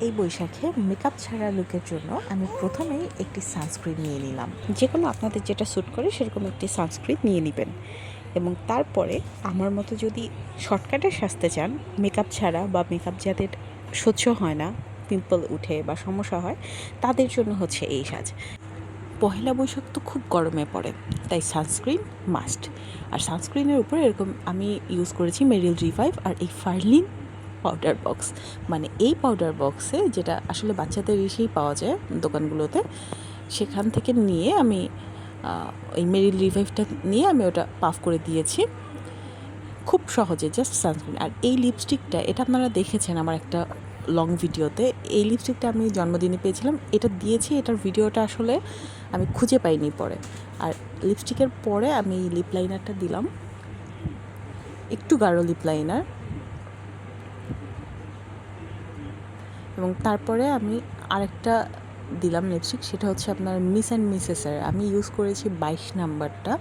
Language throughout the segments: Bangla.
এই বৈশাখে মেকআপ ছাড়া লুকের জন্য আমি প্রথমেই একটি সানস্ক্রিন নিয়ে নিলাম। যে কোনো আপনাদের যেটা স্যুট করে সেরকম একটি সানস্ক্রিন নিয়ে নেবেন এবং তারপরে আমার মতো যদি শর্টকাটে সাজতে চান, মেকআপ ছাড়া বা মেকআপ যাদের সহ্য হয় না, পিম্পল উঠে বা সমস্যা হয়, তাদের জন্য হচ্ছে এই সাজ। পহেলা বৈশাখ তো খুব গরমে পড়ে, তাই সানস্ক্রিন মাস্ট। আর সানস্ক্রিনের উপরে এরকম আমি ইউজ করেছি মেরিল রিভাইভ আর এই ফার্লিন পাউডার বক্স। মানে এই পাউডার বক্সে, যেটা আসলে বাচ্চাদের এসেই পাওয়া যায় দোকানগুলোতে, সেখান থেকে নিয়ে আমি ওই মেরিল রিভাইভটা নিয়ে আমি ওটা পাফ করে দিয়েছি খুব সহজে, জাস্ট সানস্ক্রিন। আর এই লিপস্টিকটা, এটা আপনারা দেখেছেন আমার একটা লং ভিডিওতে। এই লিপস্টিকটা আমি জন্মদিনে পেয়েছিলাম, এটা দিয়েছি, এটার ভিডিওটা আসলে আমি খুঁজে পাইনি পরে। আর লিপস্টিকের পরে আমি লিপ লাইনারটা দিলাম, একটু গাঢ় লিপ লাইনার, এবং তারপরে আমি আরেকটা দিলাম লিপস্টিক, সেটা হচ্ছে আপনার মিস অ্যান্ড মিসেসের। আমি ইউজ করেছি 22 নাম্বারটা।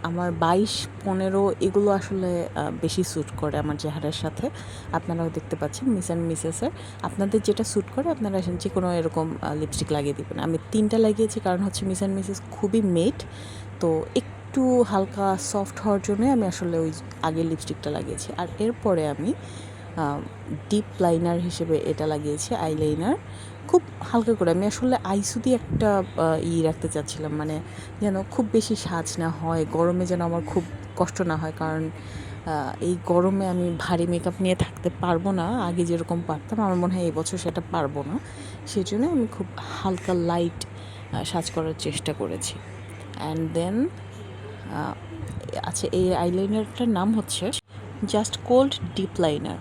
আমার 22, 15 এগুলো আসলে বেশি স্যুট করে আমার চেহারার সাথে। আপনারাও দেখতে পাচ্ছেন মিস অ্যান্ড মিসেসের। আপনাদের যেটা স্যুট করে আপনারা যে কোনো এরকম লিপস্টিক লাগিয়ে দেবেন। আমি 3টা লাগিয়েছি, কারণ হচ্ছে মিস অ্যান্ড মিসেস খুবই মেট, তো একটু হালকা সফট হওয়ার জন্যই আমি আসলে ওই আগের লিপস্টিকটা লাগিয়েছি। আর এরপরে আমি ডিপ লাইনার হিসেবে এটা লাগিয়েছি, আইলাইনার খুব হালকা করে। আমি আসলে আইসু দিয়ে একটা রাখতে চাচ্ছিলাম, মানে যেন খুব বেশি সাজ না হয়, গরমে যেন আমার খুব কষ্ট না হয়, কারণ এই গরমে আমি ভারী মেকআপ নিয়ে থাকতে পারবো না আগে যেরকম পারতাম। আমার মনে হয় এই বছর সেটা পারবো না, সেই জন্য আমি খুব হালকা লাইট সাজ করার চেষ্টা করেছি। অ্যান্ড দেন আচ্ছা, এই আইলাইনারটার নাম হচ্ছে জাস্ট কোল্ড ডিপ লাইনার।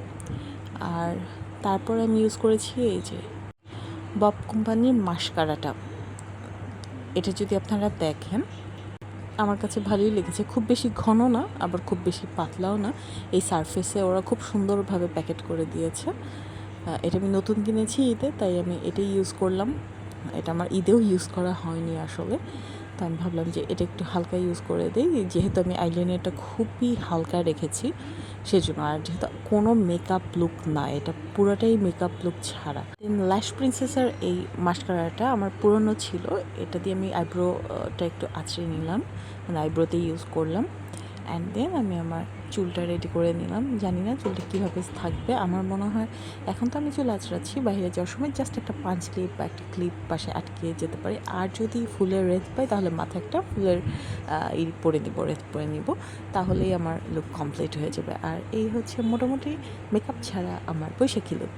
আর তারপরে আমি ইউজ করেছি এই যে বব কোম্পানির মাস্কারাটা। এটা যদি আপনারা দেখেন, আমার কাছে ভালোই লেগেছে। খুব বেশি ঘন না, আবার খুব বেশি পাতলাও না। এই সারফেসে ওরা খুব সুন্দরভাবে প্যাকেট করে দিয়েছে। এটা আমি নতুন কিনেছি ঈদে, তাই আমি এটাই ইউজ করলাম। এটা আমার ঈদেও ইউজ করা হয়নি আসলে, তো আমি ভাবলাম যে এটা একটু হালকা ইউজ করে দিই, যেহেতু আমি আইলাইনারটা খুবই হালকা রেখেছি সেজন্য। আর যেহেতু কোনো মেকআপ লুক না, এটা পুরোটাই মেকআপ লুক ছাড়া। দেন ল্যাশ প্রিন্সেসের এই মাস্কারাটা আমার পুরনো ছিল, এটা দিয়ে আমি আইব্রোটা একটু আঁচড়ে নিলাম, মানে আইব্রোতে ইউজ করলাম। অ্যান্ড দেন আমি আমার চুলটা রেডি করে নিলাম। জানি না চুলটা কীভাবে থাকবে, আমার মনে হয় এখন তো আমি চুল আঁচড়াচ্ছি, বাইরে যাওয়ার সময় জাস্ট একটা পাঁচ ক্লিপ বা একটা ক্লিপ পাশে আটকে যেতে পারি। আর যদি ফুলের রেত পাই তাহলে মাথায় একটা ফুলের রেত পরে নিব, তাহলেই আমার লুক কমপ্লিট হয়ে যাবে। আর এই হচ্ছে মোটামুটি মেকআপ ছাড়া আমার বৈশাখী লুক।